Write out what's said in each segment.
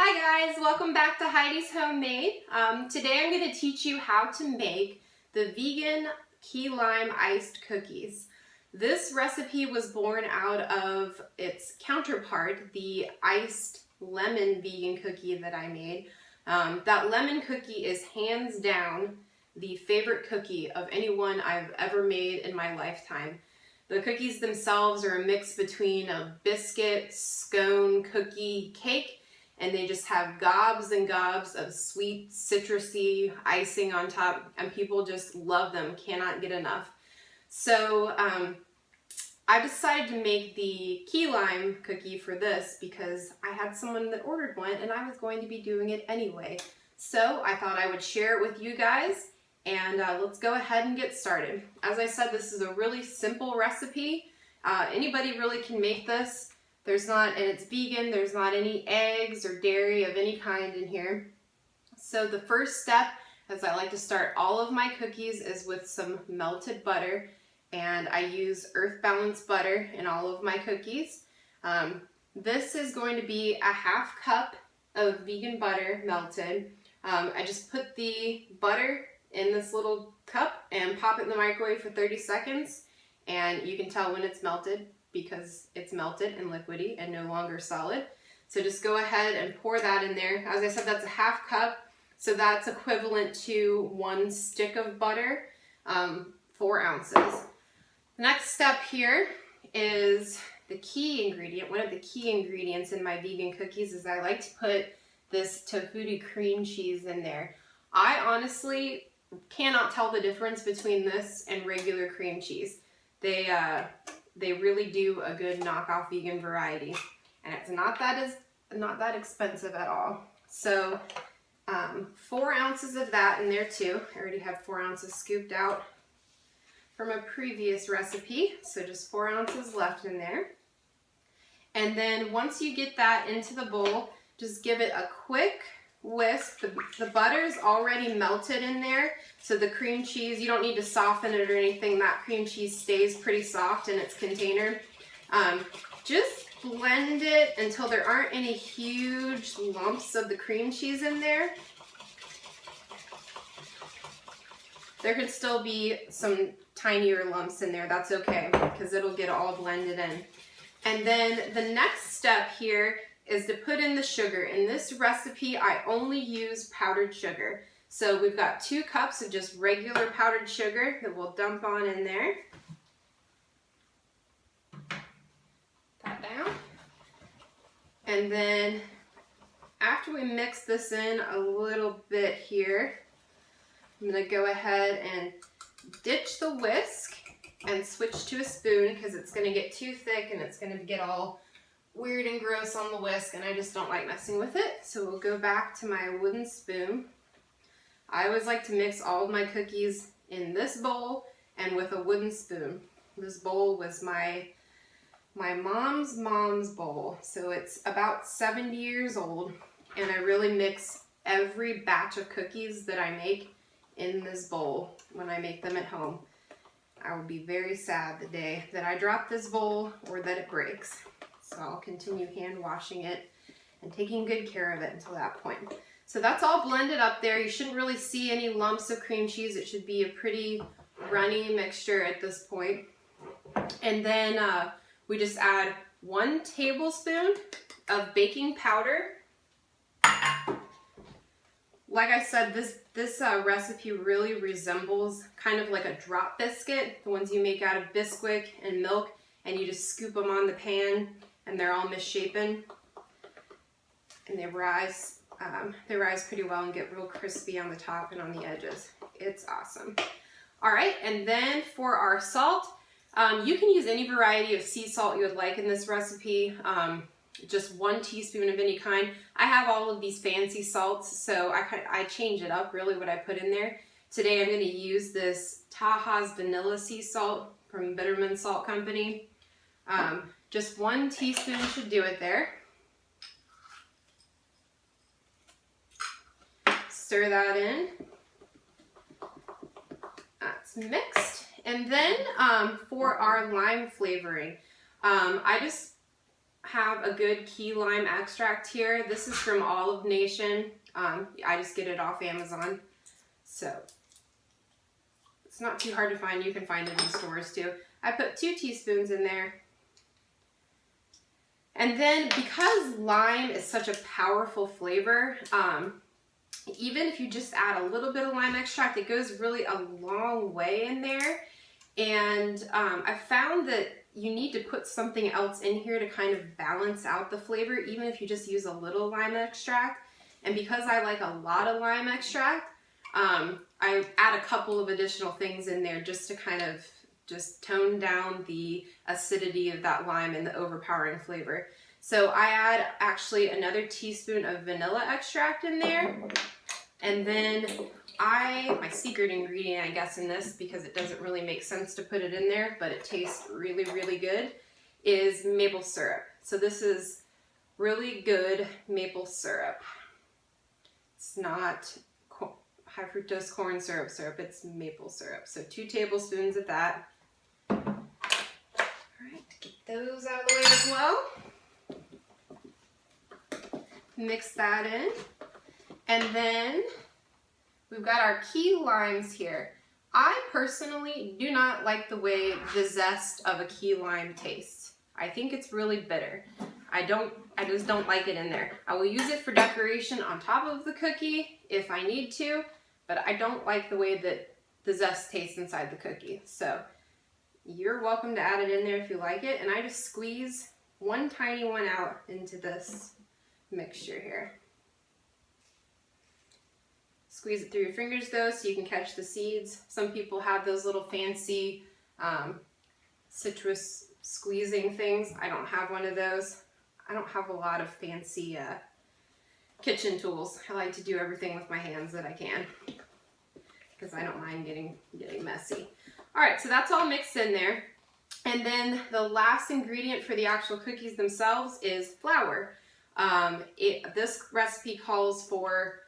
Hi guys, welcome back to Heidi's Homemade. Today I'm going to teach you how to make the vegan key lime iced cookies. This recipe was born out of its counterpart, the iced lemon vegan cookie that I made. That lemon cookie is hands down the favorite cookie of anyone I've ever made in my lifetime. The cookies themselves are a mix between a biscuit, scone, cookie, cake, and they just have gobs and gobs of sweet, citrusy icing on top, and people just love them, cannot get enough. So I decided to make the key lime cookie for this because I had someone that ordered one and I was going to be doing it anyway. So I thought I would share it with you guys, and let's go ahead and get started. As I said, this is a really simple recipe. Anybody really can make this. And it's vegan, there's not any eggs or dairy of any kind in here. So the first step, as I like to start all of my cookies, is with some melted butter. And I use Earth Balance butter in all of my cookies. This is going to be a half cup of vegan butter melted. I just put the butter in this little cup and pop it in the microwave for 30 seconds. And you can tell when it's melted because it's melted and liquidy and no longer solid. So just go ahead and pour that in there. As I said, that's a half cup, so that's equivalent to 1 stick of butter, 4 ounces. The next step here is the key ingredient. One of the key ingredients in my vegan cookies is I like to put this tofu cream cheese in there. I honestly cannot tell the difference between this and regular cream cheese. They really do a good knockoff vegan variety, and it's not that expensive at all. So 4 ounces of that in there too. I already have 4 ounces scooped out from a previous recipe, so just 4 ounces left in there. And then once you get that into the bowl, just give it a quick whisk. The butter's already melted in there, so the cream cheese, you don't need to soften it or anything. That cream cheese stays pretty soft in its container. Just blend it until there aren't any huge lumps of the cream cheese in there. There could still be some tinier lumps in there. That's okay, because it'll get all blended in. And then the next step here is to put in the sugar. In this recipe, I only use powdered sugar. So we've got 2 cups of just regular powdered sugar that we'll dump on in there. That down. And then after we mix this in a little bit here, I'm gonna go ahead and ditch the whisk and switch to a spoon because it's gonna get too thick and it's gonna get all weird and gross on the whisk, and I just don't like messing with it. So we'll go back to my wooden spoon. I always like to mix all of my cookies in this bowl and with a wooden spoon. This bowl was my mom's bowl, so it's about 70 years old, and I really mix every batch of cookies that I make in this bowl when I make them at home. I will be very sad the day that I drop this bowl or that it breaks. So I'll continue hand washing it and taking good care of it until that point. So that's all blended up there. You shouldn't really see any lumps of cream cheese. It should be a pretty runny mixture at this point. And then we just add 1 tablespoon of baking powder. Like I said, this recipe really resembles kind of like a drop biscuit, the ones you make out of Bisquick and milk, and you just scoop them on the pan, and they're all misshapen, and they rise pretty well and get real crispy on the top and on the edges. It's awesome. All right, and then for our salt, you can use any variety of sea salt you would like in this recipe. Just 1 teaspoon of any kind. I have all of these fancy salts, so I change it up really what I put in there. Today I'm going to use this Taha's Vanilla Sea Salt from Bitterman Salt Company. Just 1 teaspoon should do it there. Stir that in. That's mixed. And then for our lime flavoring, I just have a good key lime extract here. This is from Olive Nation. I just get it off Amazon. So it's not too hard to find. You can find it in stores too. I put 2 teaspoons in there. And then because lime is such a powerful flavor, even if you just add a little bit of lime extract, it goes really a long way in there. And I found that you need to put something else in here to kind of balance out the flavor, even if you just use a little lime extract. And because I like a lot of lime extract, I add a couple of additional things in there just to kind of just tone down the acidity of that lime and the overpowering flavor. So I add actually another teaspoon of vanilla extract in there. And then my secret ingredient, I guess, in this, because it doesn't really make sense to put it in there, but it tastes really, really good, is maple syrup. So this is really good maple syrup. It's not high fructose corn syrup, it's maple syrup. So 2 tablespoons of that. All right, get those out of the way as well. Mix that in. And then we've got our key limes here. I personally do not like the way the zest of a key lime tastes. I think it's really bitter. I just don't like it in there. I will use it for decoration on top of the cookie if I need to, but I don't like the way that the zest tastes inside the cookie. So you're welcome to add it in there if you like it. And I just squeeze one tiny one out into this mixture here. Squeeze it through your fingers though so you can catch the seeds. Some people have those little fancy citrus squeezing things. I don't have one of those. I don't have a lot of fancy kitchen tools. I like to do everything with my hands that I can because I don't mind getting messy. All right, so that's all mixed in there. And then the last ingredient for the actual cookies themselves is flour. This recipe calls for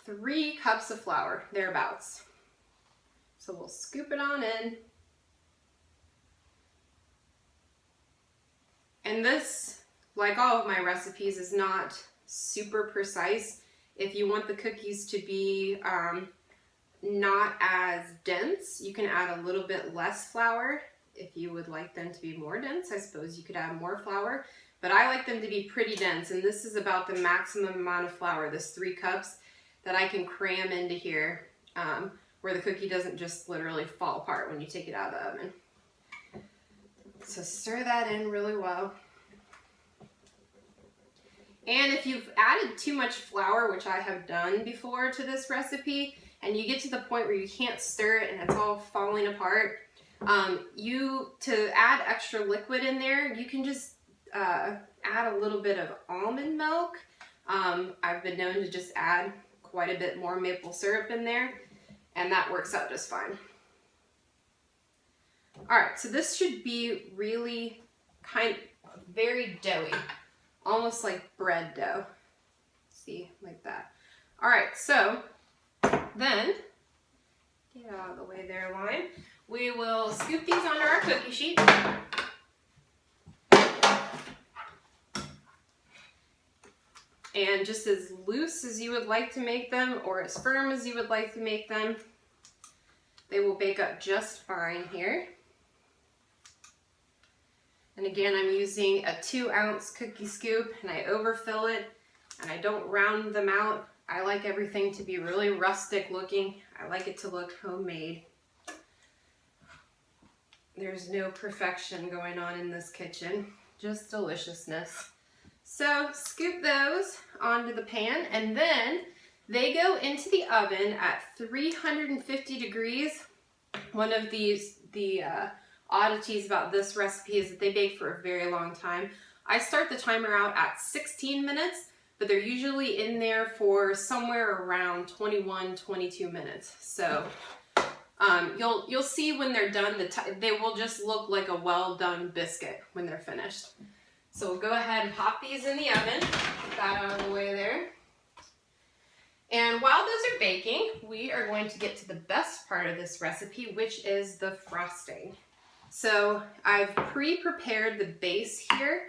3 cups of flour, thereabouts. So we'll scoop it on in. And this, like all of my recipes, is not super precise. If you want the cookies to be not as dense, you can add a little bit less flour. If you would like them to be more dense, I suppose you could add more flour. But I like them to be pretty dense, and this is about the maximum amount of flour, this 3 cups, that I can cram into here, where the cookie doesn't just literally fall apart when you take it out of the oven. So stir that in really well. And if you've added too much flour, which I have done before to this recipe, and you get to the point where you can't stir it and it's all falling apart, to add extra liquid in there, you can just add a little bit of almond milk. I've been known to just add quite a bit more maple syrup in there, and that works out just fine. All right, so this should be really very doughy, almost like bread dough. See, like that. All right, so then, get out of the way there, lime. We will scoop these onto our cookie sheet. And just as loose as you would like to make them, or as firm as you would like to make them, they will bake up just fine here. And again, I'm using a 2-ounce cookie scoop, and I overfill it, and I don't round them out. I like everything to be really rustic looking. I like it to look homemade. There's no perfection going on in this kitchen, just deliciousness. So scoop those onto the pan, and then they go into the oven at 350 degrees. One of the oddities about this recipe is that they bake for a very long time. I start the timer out at 16 minutes, but they're usually in there for somewhere around 21, 22 minutes. So you'll see when they're done, they will just look like a well-done biscuit when they're finished. So we'll go ahead and pop these in the oven. Get that out of the way there. And while those are baking, we are going to get to the best part of this recipe, which is the frosting. So I've pre-prepared the base here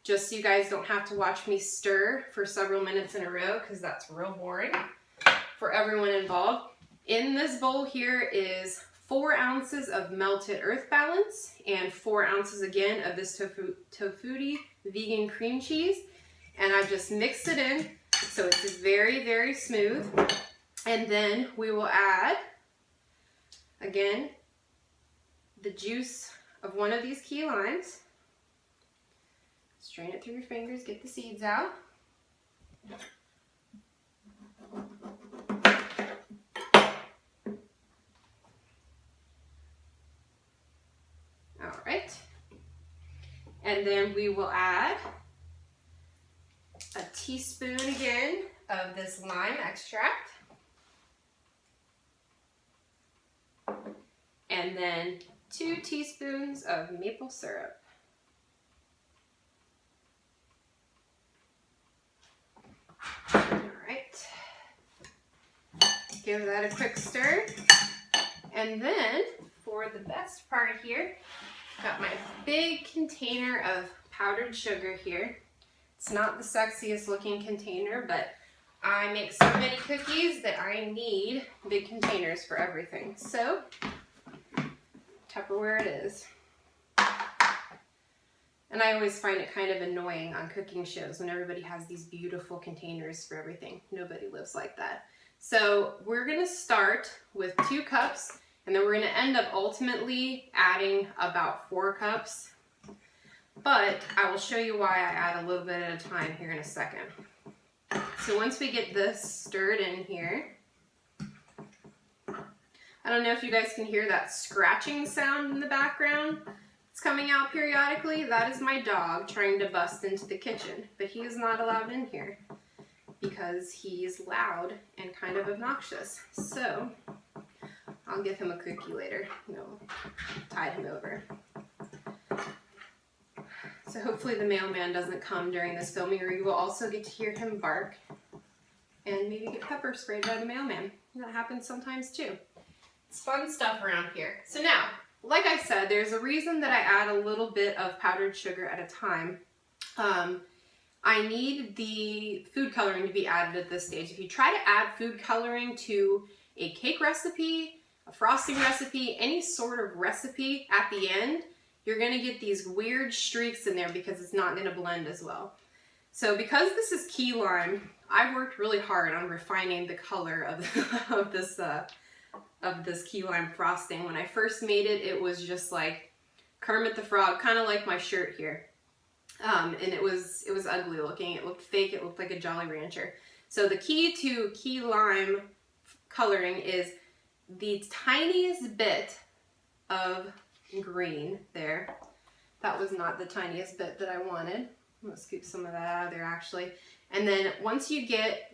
just so you guys don't have to watch me stir for several minutes in a row, because that's real boring for everyone involved. In this bowl here is 4 ounces of melted earth balance and 4 ounces again of this Tofutti vegan cream cheese. And I've just mixed it in so it's very, very smooth. And then we will add, again, the juice of one of these key limes. Strain it through your fingers, get the seeds out. All right. And then we will add a teaspoon again of this lime extract. And then 2 teaspoons of maple syrup. All right. Give that a quick stir. And then for the best part here, got my big container of powdered sugar here. It's not the sexiest looking container, but I make so many cookies that I need big containers for everything. So, Tupperware it is. And I always find it kind of annoying on cooking shows when everybody has these beautiful containers for everything. Nobody lives like that. So we're gonna start with 2 cups, and then we're gonna end up ultimately adding about 4 cups. But I will show you why I add a little bit at a time here in a second. So once we get this stirred in here, I don't know if you guys can hear that scratching sound in the background. It's coming out periodically. That is my dog trying to bust into the kitchen, but he is not allowed in here because he's loud and kind of obnoxious. So I'll give him a cookie later. No, tide him over. So hopefully the mailman doesn't come during this filming, or you will also get to hear him bark and maybe get pepper sprayed by the mailman. That happens sometimes too. It's fun stuff around here. So now, like I said, there's a reason that I add a little bit of powdered sugar at a time. I need the food coloring to be added at this stage. If you try to add food coloring to a cake recipe, a frosting recipe, any sort of recipe at the end, you're gonna get these weird streaks in there because it's not gonna blend as well. So because this is key lime, I've worked really hard on refining the color of this key lime frosting. When I first made it, it was just like Kermit the Frog, kind of like my shirt here. And it was ugly looking. It looked fake. It looked like a Jolly Rancher. So the key to key lime coloring is the tiniest bit of green there. That was not the tiniest bit that I wanted. I'm gonna scoop some of that out of there actually. And then once you get,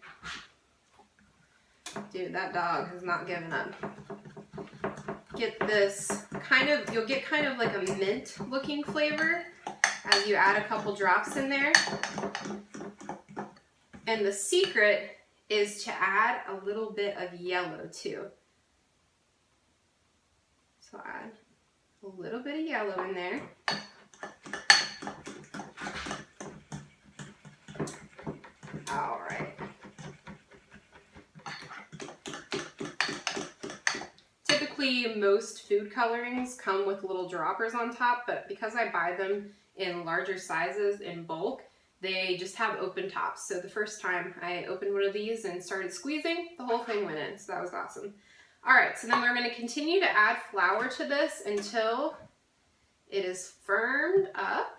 dude, that dog has not given up. Get this kind of, you'll get kind of like a mint looking flavor as you add a couple drops in there. And the secret is to add a little bit of yellow too. So add a little bit of yellow in there. All right. Typically, most food colorings come with little droppers on top, but because I buy them in larger sizes in bulk, they just have open tops. So the first time I opened one of these and started squeezing, the whole thing went in, so that was awesome. All right, so then we're going to continue to add flour to this until it is firmed up.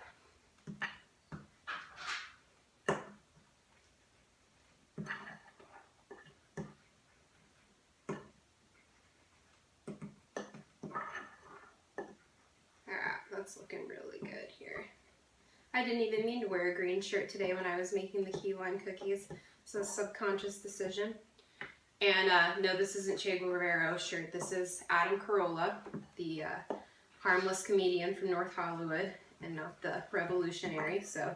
That's looking really good here. I didn't even mean to wear a green shirt today when I was making the key lime cookies. It's a subconscious decision. And no, this isn't Che Guevaro's shirt. This is Adam Carolla, the harmless comedian from North Hollywood, and not the revolutionary. So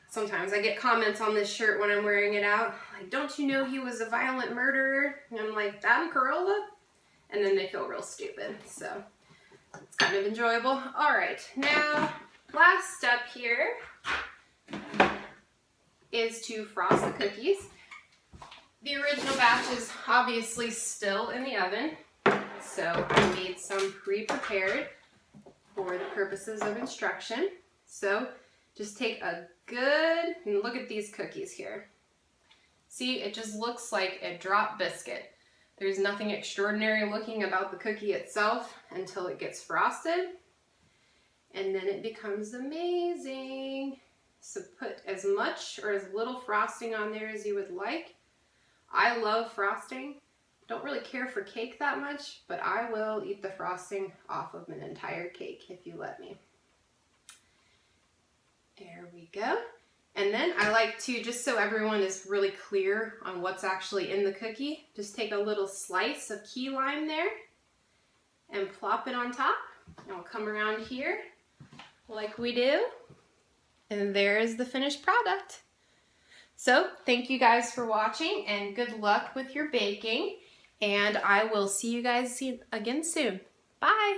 sometimes I get comments on this shirt when I'm wearing it out, like, don't you know he was a violent murderer? And I'm like, Adam Carolla? And then they feel real stupid. So it's kind of enjoyable. All right, now last step here is to frost the cookies. The original batch is obviously still in the oven, so I made some pre-prepared for the purposes of instruction. So just take a good, and look at these cookies here. See, it just looks like a drop biscuit. There's nothing extraordinary looking about the cookie itself until it gets frosted, and then it becomes amazing. So put as much or as little frosting on there as you would like. I love frosting. Don't really care for cake that much, but I will eat the frosting off of an entire cake if you let me. There we go. And then I like to, just so everyone is really clear on what's actually in the cookie, just take a little slice of key lime there and plop it on top. And we'll come around here like we do. And there is the finished product. So thank you guys for watching and good luck with your baking. And I will see you guys again soon. Bye.